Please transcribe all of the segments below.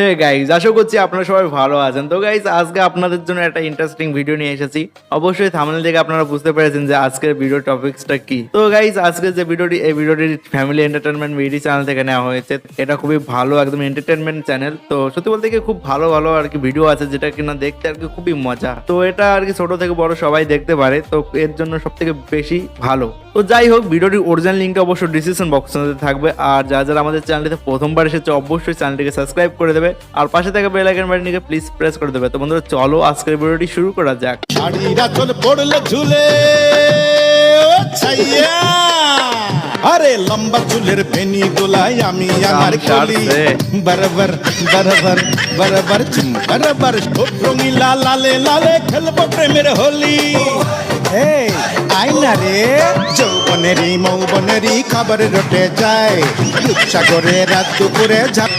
Hey guys, আশা করছি আপনারা সবাই ভালো আছেন। তো গাইজ, আজকে আপনাদের জন্য একটা ইন্টারেস্টিং ভিডিও নিয়ে এসেছি। অবশ্যই থাম্বনেল থেকে আপনারা বুঝতে পেরেছেন যে আজকের ভিডিও টপিকসটা কি। তো গাইজ, আজকের যে ভিডিওটি, এই ভিডিওটি ফ্যামিলি এন্টারটেনমেন্ট ভিডি চ্যানেল থেকে নেওয়া হয়েছে। এটা খুবই ভালো একদম এন্টারটেনমেন্ট চ্যানেল। তো সত্যি বলতে কি খুব ভালো ভালো আর কি ভিডিও আছে, যেটা কিনা দেখতে আর কি খুবই মজা। তো এটা আর কি ছোট থেকে বড় সবাই দেখতে পারে, তো এর জন্য সব থেকে বেশি ভালো। তো যাই হোক, ভিডিওটির অরিজিনাল লিঙ্কটা অবশ্যই ডিসক্রিপশন বক্সে থাকবে। আর যারা আমাদের চ্যানেলটিতে প্রথমবার এসেছে অবশ্যই চ্যানেলটিকে সাবস্ক্রাইব করে দেবে, আর পাশে থাকা বেল আইকন বাটনটিকে প্লিজ প্রেস করে দেবে। তো বন্ধুরা, চলো আজকের ভিডিওটি শুরু করা যাক। শাড়িরা চল পড়লে ঝুলে ও ছাইয়া, আরে লম্বা চুলের বেনি দোলাই আমি আমার কলি বরাবর বরাবর বরাবর চুম বরাবর রঙিলা লালে লালে খেলবো প্রেমের হোলি। এই আইনা রে যৌবনেরই মৌবনেরই খাবার রটে যায়, দুঃসাগরে রাত দুপুরে ঝাপ।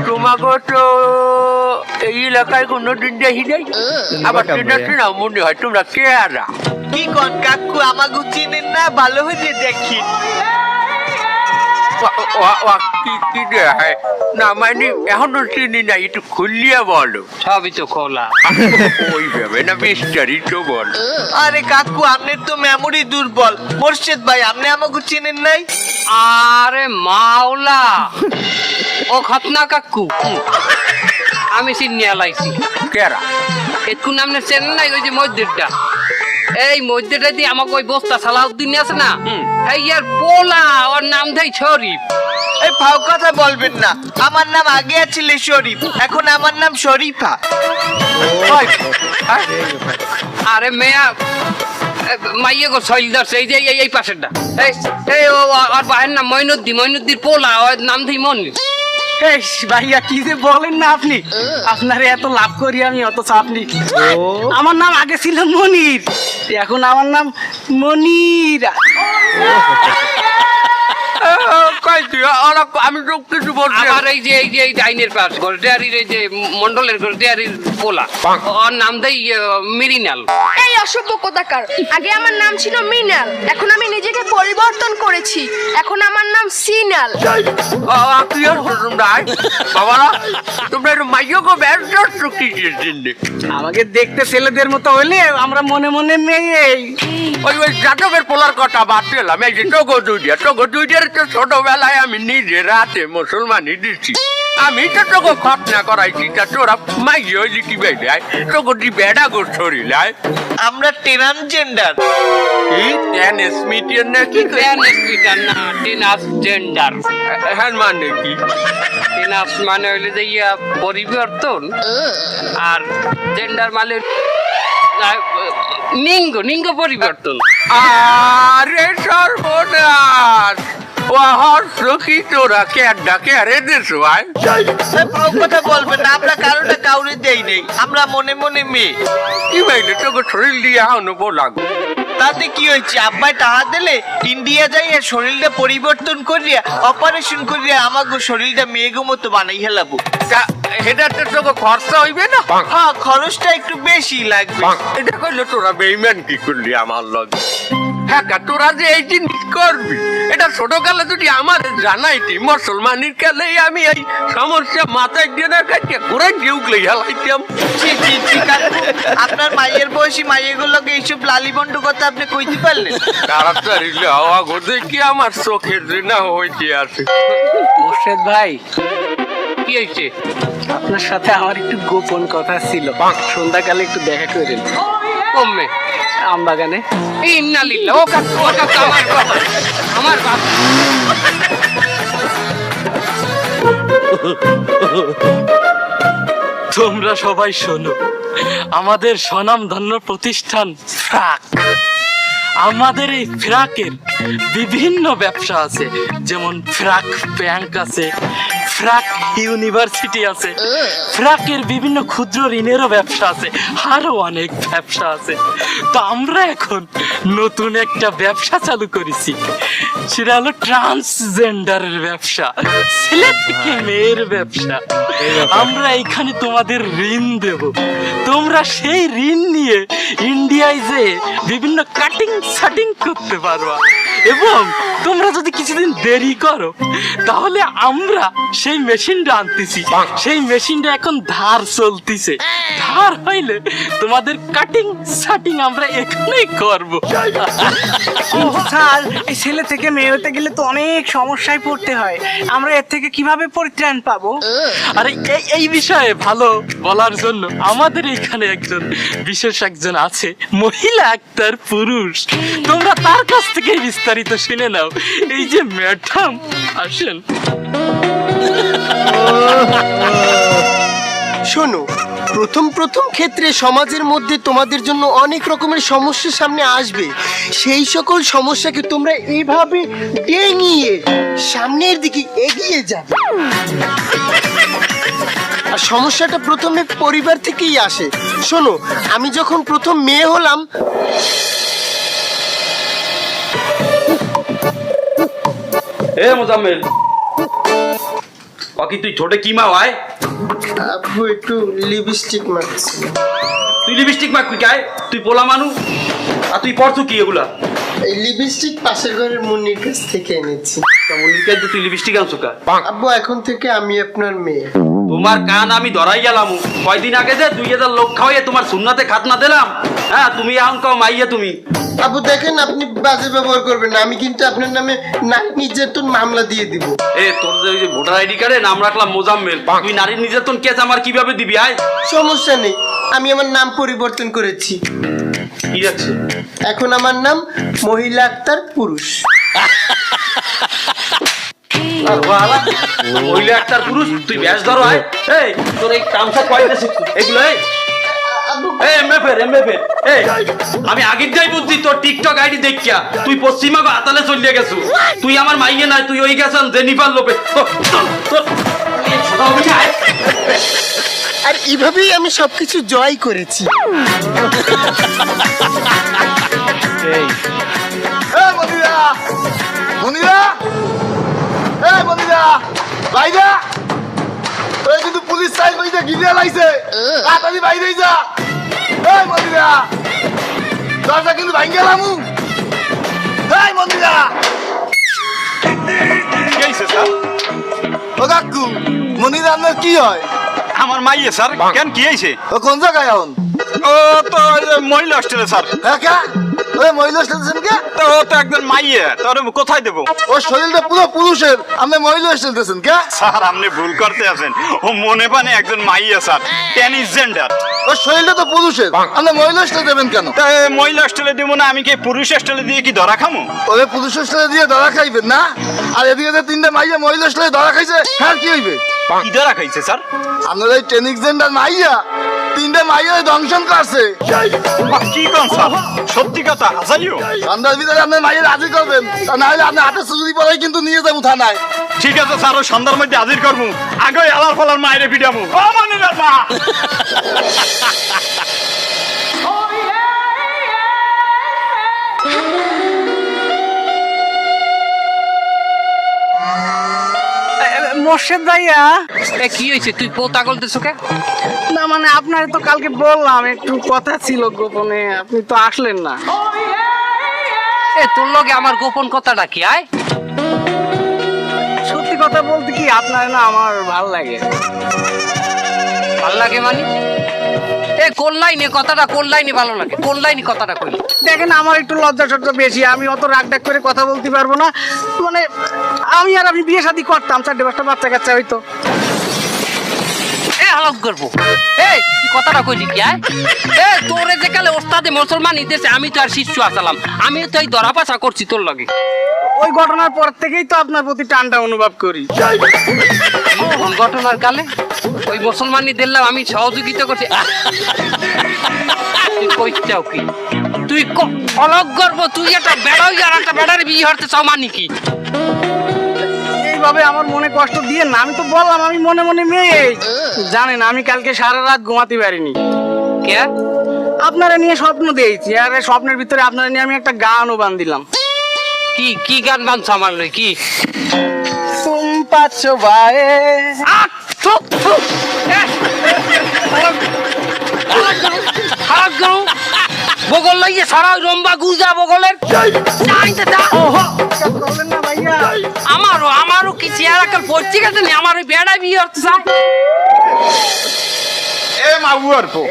তোমাকে তো এই এলাকায় কোনো দিন দেখি নাই, আবার চেনা মনে হয় তোমরা চেহারা। কি কোন কাকু, আমাকে চিনেন না? ভালো হয়েছে দেখি। কি দেখায় না, মানে এখনো চিনি না, একটু খুলিয়া বলো। সবই তো খোলা, ওই ভেবে না বিস্তারিত তো বল। আরে কাকু, আপনার তো মেমোরি দুর্বল। মোর্শেদ ভাই, আপনি আমাকে চিনেন নাই? আরে মাওলা, ও খতনা কাকু, আমি চিনিয়া লাইছি। কেরা? একটু নামনে চেন নাই? ওই যে মসজিদটা, এই মসজিদটা দিয়ে আমাকে ওই বস্তা সালাউদ্দিন আছে না, এই আর পোলা, ওর নাম দেয় শরীফ। এই ফাও কথা বলবেন না। আমার নাম আগে ছিল শরীফ, এখন আমার নাম শরীফা। আরে মেয়া মাইয়ে গো শৈল ধরছে, এই যে এই পাশেরটা, এই ও আর ভাইয়ের নাম মইনুদ্দিন পোলা, ওর নাম দেয় মনি। ভাইয়া কি যে বলেন না আপনি, আপনারে এত লাভ করি আমি, অথচ আপনি। আমার নাম আগে ছিল মনির, এখন আমার নাম মনিরা। আমি তো কিছু বলছি। আমার এই যে এই ডাইনের পাশ গোলডিয়ারির, এই যে মন্ডলের গোলডিয়ারির পোলা, ওর নাম দেয় মিরিনাল। এই অসভ্য কোথাকার, আগে আমার নাম ছিল মিনাল, এখন আমি নিজেকে পরিবর্তন করেছি, এখন আমার নাম সিনাল। কি আর তোমরা বাবারা, তোমরা একটু মাইয়কে ব্যস্ত কিসের জন্য? আমাকে দেখতে ছেলেদের মতো হইলে আমরা মনে মনে মেয়ে। ওই যাদবের পোলার কথা বাদ দিলাম। এই যে টগো দুইটার তো ছোটবেলায় আমি নিজে রাতে মুসলমানি দিচ্ছি। আমি তো তোকে খতনা করাইছি, তা তোরা মাইয়ে হইলি কি বেড়ায়? তোকে দি বেড়া গো শরীরায়। আমরা ট্রান্সজেন্ডার। কি ট্রান্সমিটার নাকি? ট্রান্সজেন্ডার। হ্যাঁ, মানে কি? ট্রান্স মানে হইলে যে ইয়া পরিবর্তন, আর জেন্ডার মানে লিঙ্গ পরিবর্তন। আরে সর্বনাশ, ও হর্ষ কি তোরা কে আরে দেশ ভাই? ফাও কথা বলবেন না, আমরা কারোটা কাউরে দেই নেই, আমরা মনে মনে মেয়ে। কি ভাইলে তোকে শরীর দিয়ে আনবো লাগো। তাতে কি হয়েছে? আব্বাই টাকা দিলে ইন্ডিয়া যাইয়া শরীরটা পরিবর্তন করিয়া অপারেশন করিয়া আমাকে শরীরটা মেয়েগো মতো বানাই হেলাবো। এটাতে তোকে খরচা হইবে না? হ্যাঁ, খরচটা একটু বেশি লাগবে। এটা করলে তোরা বেইমান কি করলি আমার লগে? হ্যাঁ, তোরা যে এই জিনিস করবি, এটা ছোটকালে যদি আমার জানাইতি, মুসলমানের কালে আমি এই সমস্যা মাথায় দিয়ে না কাটিয়ে ঘুরে গিয়ে হেলাইতাম। আপনার মায়ের বয়সী মাইয়েগুলোকে এইসব লালিবন্ড কথা আপনি কইতে পারলেন? তাড়াতাড়ি হাওয়া গোদে কি আমার চোখের না হইতে আছে। মোর্শেদ ভাই, কি হয়েছে? আপনার সাথে আমার একটু গোপন কথা ছিল, সন্ধ্যাকালে একটু দেখা করেন কমবে আমবাগানে। ইন্নালিল্লাহ, ও কাকু আমার বাবা। তোমরা সবাই শোনো, আমাদের স্বনামধন্য প্রতিষ্ঠান ফ্রাক, আমাদের এই ফ্রাকের বিভিন্ন ব্যবসা আছে, যেমন ফ্রাক ব্যাংক আছে, ফ্রাক ইউনিভার্সিটি আছে, ফ্রাকের বিভিন্ন ক্ষুদ্র ঋণেরও ব্যবসা আছে, আরো অনেক ব্যবসা আছে। তো আমরা এখন নতুন একটা ব্যবসা চালু করেছি, সেটা হলো ট্রান্সজেন্ডারের ব্যবসা, ছেলে থেকে মেয়ের ব্যবসা। আমরা এখানে তোমাদের ঋণ দেব, তোমরা সেই ঋণ নিয়ে ইন্ডিয়ায় যে বিভিন্ন কাটিং শাটিং করতে পারবা, এবং তোমরা যদি কিছুদিন দেরি করো তাহলে আমরা সেই মেশিনটা আনতেছি, সেই মেশিনটা এখন ধার চলতিছে, ধার হইলে তোমাদের কাটিং শাটিং আমরা এখানেই করবো। স্যার, এই ছেলে থেকে মেয়ে হতে গেলে তো অনেক সমস্যায় পড়তে হয়, আমরা এর থেকে কিভাবে পরিত্রাণ পাবো? আরে এই বিষয়ে ভালো বলার জন্য আমাদের এখানে একজন বিশেষ একজন আছে, মহিলা আক্তার পুরুষ, তোমরা তার কাছ থেকে বিস্তারিত শুনে নাও। এই যে ম্যাডাম আসেন। শোনো, প্রথম ক্ষেত্রে সমাজের মধ্যে তোমাদের জন্য অনেক রকমের সমস্যার সামনে আসবে। সেই সকল সমস্যাকে তোমরা এইভাবে ডেঙিয়ে সামনের দিকে এগিয়ে যাবে। আর সমস্যাটা প্রথমে পরিবার থেকেই আসে। শোনো, আমি যখন প্রথম মেয়ে হলাম, এ মোজাম্মেল, বাকি তুই ঠোঁটে কি মা হয়? আব্বু একটু লিপস্টিক মাখছিল। তুই লিপস্টিক মাখবি কায়? তুই পোলা মানু, আর তুই পড়ছো কি এগুলা? এই লিপস্টিক পাশের ঘরের মুন্নির কাছ থেকে এনেছি। মুন্নির কাছে তুই লিপস্টিক আনছো কা? আব্বু, এখন থেকে আমি আপনার মেয়ে। তোমার কান আমি ধরাই গেলাম। কয়দিন আগে যে 2000 লোক খাওয়াইয়ে তোমার সুন্নাতে খাতনা দিলাম, হ্যাঁ তুমি এখন কাও মাইয়া তুমি। আব্বু দেখেন, আপনি বাজে ব্যবহার করবেন না, আমি কিন্তু আপনার নামে নারী নির্যাতন মামলা দিয়ে দিব। এ তোর যে ওই যে ভোটার আইডি কার্ডে নাম রাখলাম মোজাম্মেল, তুই নারী নির্যাতন কেস আমার কিভাবে দিবি? আয়, সমস্যা নেই, আমি আমার নাম পরিবর্তন করেছি। কি আছে? এখন আমার নাম মহিলা আক্তার পুরুষ। আর বালা, মহিলা একটার পুরুষ, তুই ব্যাস ধরো। আয়, এই তোর এই তামসা কয়টা শিখছো এগুলো? আমি আগের যাই বুঝছি তোর টিকটক আইডি দেখিয়া তুই পশ্চিমবঙ্গ আতালে চলিয়ে গেছু। তুই আমার মাইয়ে নাই, তুই ওই গেছেন জেনিফার লোপে। আর এভাবেই আমি সবকিছু জয় করেছি। কিন্তু পুলিশ সাইড বাইরে গিয়ে লাইছে, তাড়াতাড়ি বাইরে যা। এই মনিরা, দরজা কিন্তু ভাঙে গেলাম। এই মনিরা, কি হইছে স্যার? ও কাকু, মনিরা আপনার কি হয়? আমার মাইয়ে স্যার। কেন কি হইছে? ও কোন জায়গায় এখন? ও তো মহিলা হোস্টেলে স্যার। হ্যাঁ, ওই মহিলা স্টেশন কে? তো ও তো একজন মাইয়ে, তোর কোথায় দেবো? ওর শরীরটা পুরো পুরুষের, আপনি মহিলা স্টেশন কে? স্যার আপনি ভুল করতে আছেন, ও মনে পানে একজন মাইয়া স্যার, ট্রান্সজেন্ডার। ওর শরীরটা তো পুরুষের, আপনি মহিলা স্টেশন দেবেন কেন? তা মহিলা হোস্টেলে দিব না, আমি কি পুরুষ হোস্টেলে দিয়ে কি ধরা খামু? ওরে পুরুষ স্টেশনে দিয়ে ধরা খাইবেন না? আর এদিকে যে 3টা মাইয়া মহিলা স্টেশনে ধরা খাইছে, হ্যাঁ কি হইবে? কি ধরা খাইছে স্যার? আপনার এই ট্রান্সজেন্ডার মাইয়া 3টা মাইয়া দংশন করছে। কি কোন স্যার? সত্যি কথা হাসাইও? সন্ধ্যার ভিতরে আপনার মাইয়া রাজি করবেন, তা না হলে আপনার হাতে সুযোগ পড়াই কিন্তু নিয়ে যাবো থানায়। ঠিক আছে স্যার, ও সন্ধ্যার মধ্যে হাজির করবো, আগে আলার ফালার মায়েরে পিটামু। ও মনিরার মা, মোর্শেদ ভাইয়া, এ কি হয়েছে? তুই পোতা গলতেছ কে? না মানে আপনার তো কালকে বললাম একটু কথা ছিল গোপনে, আপনি তো আসলেন না। এ তোর লগে আমার গোপন কথাটা কি? আয়, সত্যি কথা বলতে কি, আপনার না আমার ভাল লাগে। ভাল লাগে মানে? এ কোন লাইনে কথাটা, কোন লাইনে ভালো লাগে, কোন লাইনে কথাটা কইলি? দেখেন, আমার একটু লজ্জা সজ্জা বেশি, আমি অত রাগ ডাক করে কথা বলতে পারবো না। মানে আমি আর আপনি বিয়ে শাদী করতাম, 4-5টা বাচ্চা কাচ্চা হইতো। এ হালক করবো। এই তুই কথাটা কইলি কি? আয়, এ তোরে যে কালে ওস্তাদে মুসলমান ইদেশে আমি তো আর শিষ্য আসালাম, আমি তো এই ধরা পাশা করছি তোর লগে। ওই ঘটনার পর থেকেই তো আপনার প্রতি টানটা অনুভব করি। কোন ঘটনার কালে? ওই মুসলমানি দিলাম আমি সহযোগিতা করছি। তুই কইছাও কি? তুই অলক গর্ব, তুই একটা বেড়া আর একটা বেড়ার বিয়ে হতে চাও মানে কি? এইভাবে আমার মনে কষ্ট দিয়ে না, আমি তো বললাম আমি মনে মনে মেয়ে। জানেন, আমি কালকে সারা রাত ঘুমাতে পারিনি। কে? আপনারা নিয়ে স্বপ্ন দিয়েছি, আর এই স্বপ্নের ভিতরে আপনারা নিয়ে আমি একটা গানও বান্ধিলাম। কি কি গান বানছ আমার লই কি তুম পাচ্ছো বায়ে বগল লইয়ে সারা লম্বা গুজা বগলের বললেন না ভাইয়া আমারও কি চেহারা কাল পড়ছি গেছে নি আমার ওই বেড়া বিয়ে হচ্ছে চাই এ মাগুয়ার পো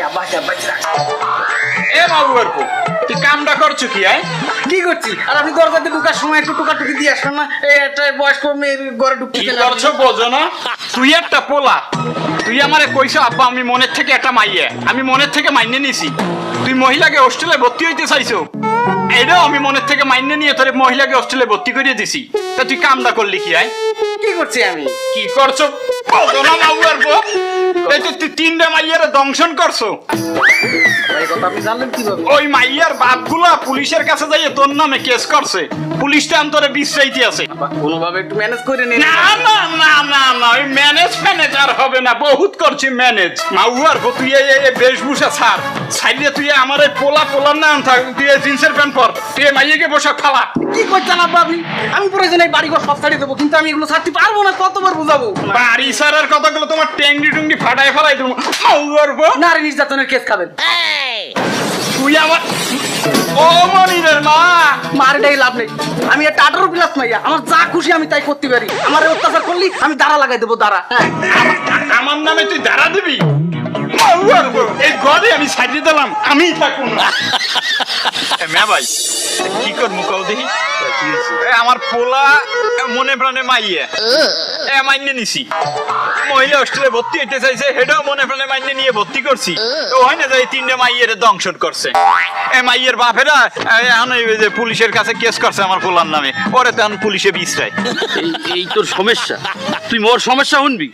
এ মাগুয়ার পো তুই কামটা করছো কি আয় কি করছি আর আপনি দরজাতে ঢুকার সময় একটু টুকাটুকি দিয়ে আসবেন না এই একটা বয়স্ক মেয়ের ঘরে ঢুকতে কি করছো বোঝো না তুই একটা পোলা তুই আমারে কইছো আব্বা আমি মনের থেকে একটা মাইয়া আমি মনের থেকে মাইনে নিছি তুই মহিলাকে হোস্টেলে ভর্তি হইতে চাইছো এটাও আমি মনের থেকে মাইনে নিয়ে তোরে মহিলাকে হোস্টেলে ভর্তি করিয়ে দিছি তা তুই কামটা করলি কি আয় কি করছি আমি কি করছো বোঝো না মাগুয়ার পো এই তো তুই 3টা মাইয়ারে দংশন করছো এই কথা আপনি জানলেন কিভাবে ওই মাইয়ার বাপগুলা পুলিশের কাছে যাইয়ে তোর নামে কেস করছে পুলিশটা অন্তরে বিশ্রাইতে আছে কোনোভাবে একটু ম্যানেজ করে নিন না না না না না ওই ম্যানেজ আর হবে না বহুত করছি ম্যানেজ মাউয়ার তুই এই বেশভূষা ছাড় সাইডে তুই আমার এই পোলার নাম থাক তুই এই জিন্সের প্যান্ট পর তুই এই মাইয়াকে পোশাক ফালা কি করছেন আব্বা আপনি আমি প্রয়োজন এই বাড়িঘর সব ছাড়িয়ে দেবো কিন্তু আমি এগুলো ছাড়তে পারবো না কতবার বুঝাবো বাড়ি সারার কথাগুলো তোমার ট্যাংডি ফাটায় ফেলাই দেবো মাউয়ার নারী নির্যাতনের কেস খাবেন তুই আমার ও মনিরের মা মারটাই লাভ নেই আমি একটা 18 প্লাস মাইয়া আমার যা খুশি আমি তাই করতে পারি আমার অত্যাচার করলি আমি দাঁড়া লাগাই দেবো দাঁড়া আমার নামে তুই দাঁড়া দিবি মাউয়ার এই ঘরে আমি সাজিয়ে দিলাম আমি থাকুন মেয়া ভাই কি কর মুখাও দেখি আমার পোলা মনে প্রাণে মাইয়া মাইনে নিছি মহিলা হোস্টেলে ভর্তি হইতে চাইছে হেডাও মনে প্রাণে মাইনে নিয়ে ভর্তি করছি তো হয় না যে 3টে মাইয়ের দংশন করছে মাইয়ের বাপেরা এখন যে পুলিশের কাছে কেস করছে আমার পোলার নামে পরে তখন পুলিশে বিচারায় এই তোর সমস্যা তুই মোর সমস্যা শুনবি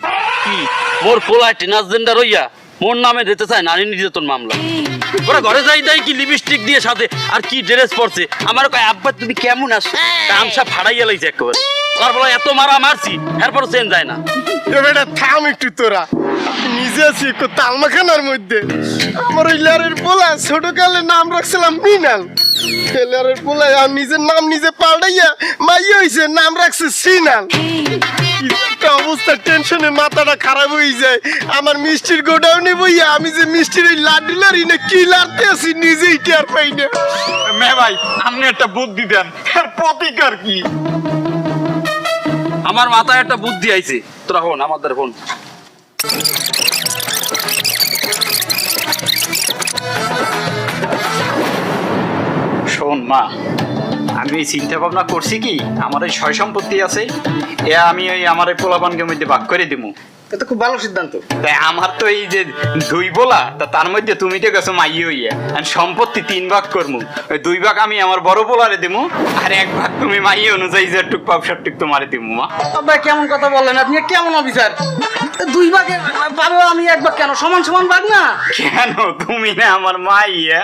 কি মোর পোলায় ট্রান্সজেন্ডার হইয়া মোর নামে দিতে চায় নারী নির্যাতন মামলা ওরা ঘরে যাই তাই কি লিপস্টিক দিয়ে সাথে আর কি ড্রেস পরছে আমার কয় আব্বা তুমি কেমন আছো গামছা ফাড়াইয়া লাইছে একেবারে তার বলা এত মারা মারছি এরপরও চেন যায় না বেটা থাম একটু তোরা নিজে আছি একটু তালমাখানার মধ্যে আমার ওই লারের পোলা ছোটকালে নাম রাখছিলাম মিনাল লারের পোলা আর নিজের নাম নিজে পাল্টাইয়া মাইয়া হইছে নাম রাখছে সিনাল একটা অবস্থা টেনশনে মাথাটা খারাপ হয়ে যায় আমার মিষ্টির গোডাউনে বইয়া আমি যে মিষ্টির এই লাড্ডু লারি না কি লাড়তে আছি নিজেই টের পাই না মে ভাই আপনি একটা বুদ্ধি দেন এর প্রতিকার কি আমার মাথায় একটা বুদ্ধি আইছে তোরা হন আমাদের ফোন শোন মা আমি চিন্তা ভাবনা করছি কি আমার এই সয় সম্পত্তি আছে আমি ওই আমার এই পোলাপানকে মধ্যে ভাগ করে দিব এটা খুব ভালো সিদ্ধান্ত তাই আমার তো এই যে 2 পোলা তার মধ্যে তুমি তো গেছো মাইয়ে হইয়া আর সম্পত্তি 3 ভাগ করবো ওই 2 ভাগ আমি আমার বড় পোলারে দেবো আর 1 ভাগ তুমি মাইয়ে অনুযায়ী যে টুক পাবসার টুক তোমারে দিব মা আব্বা কেমন কথা বললেন আপনি কেমন অফিসার 2 ভাগে পাবো আমি 1 ভাগ কেন সমান সমান ভাগ না কেন তুমি না আমার মাইয়া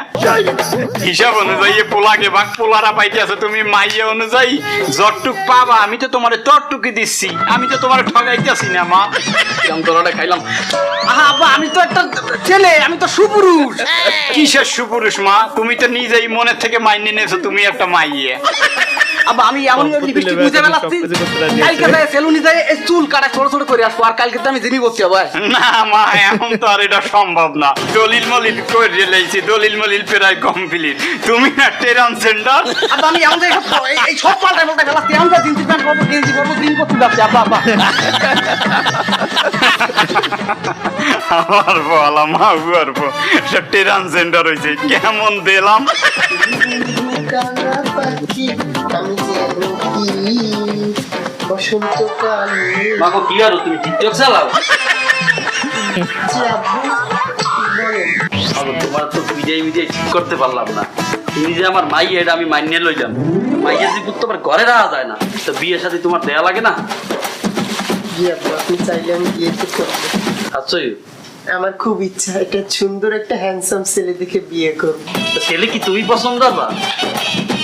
হিসাব অনুযায়ী পোলাকে ভাগ পোলারা পাইতে আছে তুমি মাইয়া অনুযায়ী যতটুক পাবা আমি তো তোমারে ততটুকু দিচ্ছি আমি তো তোমারে ঠগাইতেছি না মা কেমন তোরা খাইলাম আব্বা আমি তো একটা ছেলে আমি তো সুপুরুষ কিসের সুপুরুষ মা তুমি তো নিজেই মনের থেকে মাইনে নিয়েছো তুমি একটা মাইয়া আব্বা আমি এমন লিপস্টিক মুছে ফেলাচ্ছি কালকে যাই সেলুনে যাই এই চুল কাটা ছোট ছোট করে আসবো আর কালকে তো আমি জিমি বসছি আবার না মা এখন তো আর এটা সম্ভব না দলিল মলিল করে লেইছি দলিল মলিল প্রায় কমপ্লিট তুমি না ট্রান্সজেন্ডার আব্বা আমি এমন এই সব পাল্টাই ফেলাচ্ছি এমন জিন্স প্যান্ট করবো গেঞ্জি করবো দিন করতে যাচ্ছি আব্বা আব্বা আমার বলা মা গর্ব ট্রান্সজেন্ডার হয়েছে কেমন দিলাম বসন্তকালে মাগো কি আর তুমি টিকটক চালাও তোমার তো বিজয় ঠিক করতে পারলাম না তুমি যে আমার মাই এটা আমি মাইনে লইলাম মাইয়ের যে পুত্র আমার ঘরে রাখা যায় না তো বিয়ের সাথে তোমার দেয়া লাগে না আপনি চাইলে আমি বিয়ে তো করবো আচ্ছা আমার খুব ইচ্ছা একটা সুন্দর একটা হ্যান্ডসাম ছেলে দেখে বিয়ে করবো ছেলে কি তুমি পছন্দ করবা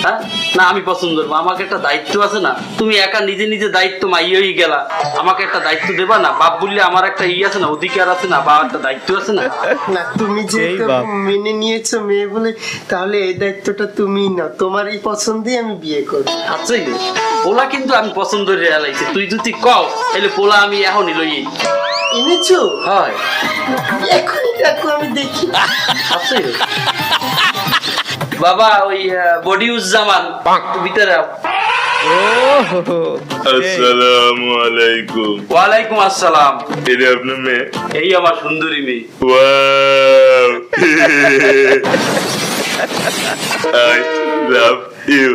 হ্যাঁ না আমি পছন্দ করবো, আমাকে একটা দায়িত্ব আছে না, তুমি একা নিজে নিজে দায়িত্ব মাইয়েই গেলা, আমাকে একটা দায়িত্ব দেবা না? বাপ বললে আমার একটা আছে না, অধিকার আছে না, বা একটা দায়িত্ব আছে না? না তুমি যেহেতু মেনে নিয়েছো মেয়ে বলে, তাহলে এই দায়িত্বটা তুমি না, তোমার এই পছন্দেই আমি বিয়ে করব। আচ্ছা পোলা কিন্তু আমি পছন্দ রেয়ালাইছি, তুই যদি কও তাহলে পোলা আমি এখনই লই এনেছো? হয় এখনই দেখো, আমি দেখি। আচ্ছা বাবা ওই বডিউজ্জামান ভিতরে আও। আসসালামু আলাইকুম। ওয়ালাইকুম আসসালাম। এটা আপনার মেয়ে? এই আমার সুন্দরী মেয়ে। Wow I love you.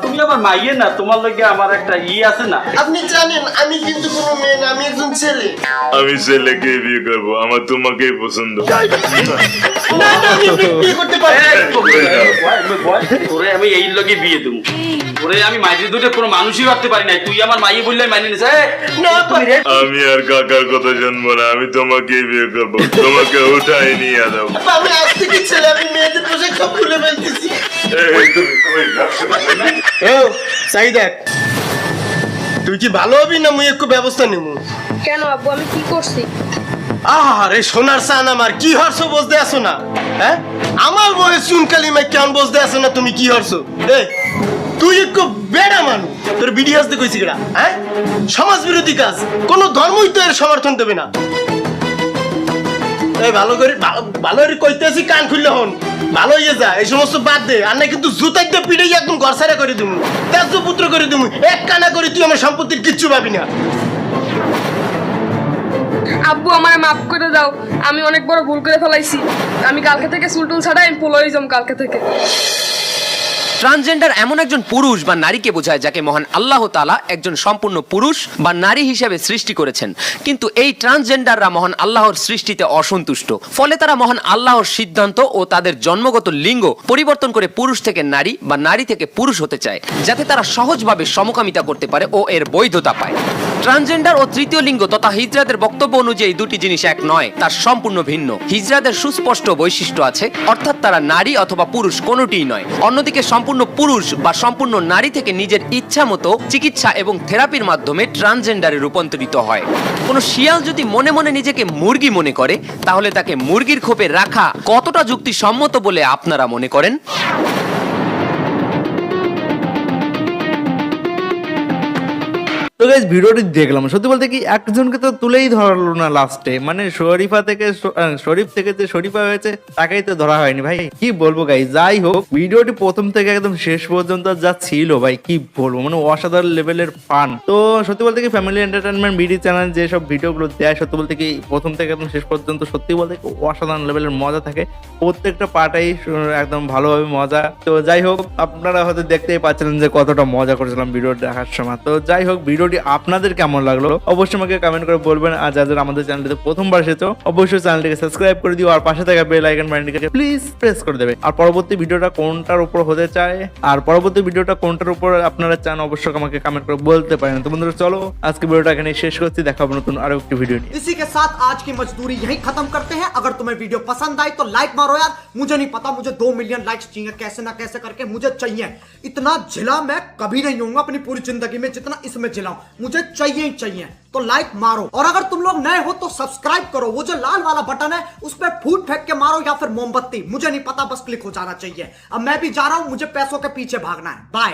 তুমি আমার মাইয়ে না, তোমার লগে আমার একটা আছে না। আপনি জানেন আমি কিন্তু কোনো মেয়ে না, আমি একজন ছেলে। আমি ছেলেকে বিয়ে করবো, আমার তোমাকেই পছন্দ। না না, আমি বিয়ে করতে পারি না। তোরে আমি এই লগে বিয়ে দেবো, তোরে আমি মাইয়ে দুটো কোনো মানুষই ভাবতে পারি নাই, তুই আমার মাইয়ে বললে মাইনে নিছে। আমি আর কাকার কথা শুনবো না, আমি তোমাকেই বিয়ে করবো, তোমাকে উঠাই নিয়ে যাবো। আমি আজ থেকে ছেলে, আমি মেয়েদের পোশাক সব খুলে ফেলতেছি। সাই দেখ, তুই কি ভালো হবি না মুই একটু ব্যবস্থা নিব? কেন আব্বু, আমি কি করছি? আরে সোনার সান আমার, কি হরছো বসতে আসো না? হ্যাঁ আমার বয়স চুনকালি মাই কেমন বসতে আসো না? তুমি কি হরছো? তুই একটু বেড়া মানুষ, তোর ভিডিও আসতে কইছি কেডা? হ্যাঁ সমাজ বিরোধী কাজ, কোন ধর্মই তো এর সমর্থন দেবে না। ভালো করে কইতেছি, কান খুললে হন, ভালো হয়ে যা, এই সমস্ত বাদ দে। আর না কিন্তু জুতাই দিয়ে পিড়ে একদম ঘরসারা করে দিমু, তেজ পুত্র করে দিমু, এক কানা করে তুই আমার সম্পত্তির কিচ্ছু পাবি না। আব্বু আমায় মাফ করে দাও, আমি অনেক বড় ভুল করে ফেলাইছি। আমি কালকে থেকে চুলটুল ছাড়াই আমি পোলাই যাম কালকে থেকে। ট্রান্সজেন্ডার এমন একজন পুরুষ বা নারীকে বোঝায় যাকে মহান আল্লাহ তাআলা একজন সম্পূর্ণ পুরুষ বা নারী হিসেবে সৃষ্টি করেছেন, কিন্তু এই ট্রান্সজেন্ডাররা মহান আল্লাহর সৃষ্টিতে অসন্তুষ্ট। ফলে তারা মহান আল্লাহর সিদ্ধান্ত ও তাদের জন্মগত লিঙ্গ পরিবর্তন করে পুরুষ থেকে নারী বা নারী থেকে পুরুষ হতে চায়, যাতে তারা সহজভাবে সমকামিতা করতে পারে ও এর বৈধতা পায়। ট্রান্সজেন্ডার ও তৃতীয় লিঙ্গ তথা হিজড়াদের বক্তব্য অনুযায়ী দুটি জিনিস এক নয়, তার সম্পূর্ণ ভিন্ন। হিজড়াদের সুস্পষ্ট বৈশিষ্ট্য আছে, অর্থাৎ তারা নারী অথবা পুরুষ কোনোটিই নয়। অন্যদিকে সম্পূর্ণ পুরুষ বা সম্পূর্ণ নারী থেকে নিজের ইচ্ছা মতো চিকিৎসা এবং থেরাপির মাধ্যমে ট্রান্সজেন্ডারে রূপান্তরিত হয়। কোনো শিয়াল যদি মনে মনে নিজেকে মুরগি মনে করে, তাহলে তাকে মুরগির খোপে রাখা কতটা যুক্তিসম্মত বলে আপনারা মনে করেন? তো গাইস ভিডিওটি দেখলাম, সত্যি বলতে কি একজনকে তো তুলেই ধরলো না লাস্টে, মানে শরীফ থেকে যে শরীফা হয়েছে তাকেই তো ধরা হয়নি ভাই। কি বলবো গাইস, যাই হোক ভিডিওটি প্রথম থেকে একদম শেষ পর্যন্ত যা ছিল ভাই কি বলবো, মানে অসাধারণ লেভেলের ফান। তো সত্যি বলতে কি ফ্যামিলি এন্টারটেনমেন্ট ভিডিও চ্যানেল যেসব ভিডিওগুলো দেয়, সত্যি বলতে কি প্রথম থেকে একদম শেষ পর্যন্ত সত্যি বলতে কি অসাধারণ লেভেলের মজা থাকে, প্রত্যেকটা পার্টাই একদম ভালোভাবে মজা। তো যাই হোক আপনারা হয়তো দেখতেই পাচ্ছিলেন যে কতটা মজা করেছিলাম ভিডিও দেখার সময়। তো যাই হোক ভিডিওটি আপনাদের কেমন লাগলো অবশ্যই আমাকে কমেন্ট করে বলবেন। আর যারা আমাদের চ্যানেলটিতে প্রথমবার এসেছো অবশ্যই চ্যানেলটিকে সাবস্ক্রাইব করে দিও, আর পাশে থাকা বেল আইকন বাটনটিকে প্লিজ প্রেস করে দেবে। আর পরবর্তী ভিডিওটা কোনটার উপর হতে চায় আপনারা চান অবশ্যই আমাকে কমেন্ট করে বলতে পারেন। তো বন্ধুরা চলো আজকে ভিডিওটা এখানে শেষ করছি, দেখা হবে নতুন আরো একটি ভিডিও নিয়ে। इसी के साथ आज की मजदूरी यही खत्म करते हैं। अगर तुम्हें वीडियो पसंद आई तो लाइक मारो यार, मुझे नहीं पता, मुझे 2 मिलियन लाइक्स चाहिए, कैसे ना कैसे करके मुझे चाहिए। इतना जिला मैं कभी नहीं होऊंगा अपनी पूरी जिंदगी में जितना इसमें जिलाऊं, मुझे चाहिए ही चाहिए। तो लाइक मारो, और अगर तुम लोग नए हो तो सब्सक्राइब करो, वो जो लाल वाला बटन है उस पर फूट फेंक के मारो या फिर मोमबत्ती, मुझे नहीं पता, बस क्लिक हो जाना चाहिए। अब मैं भी जा रहा हूं, मुझे पैसों के पीछे भागना है। बाय।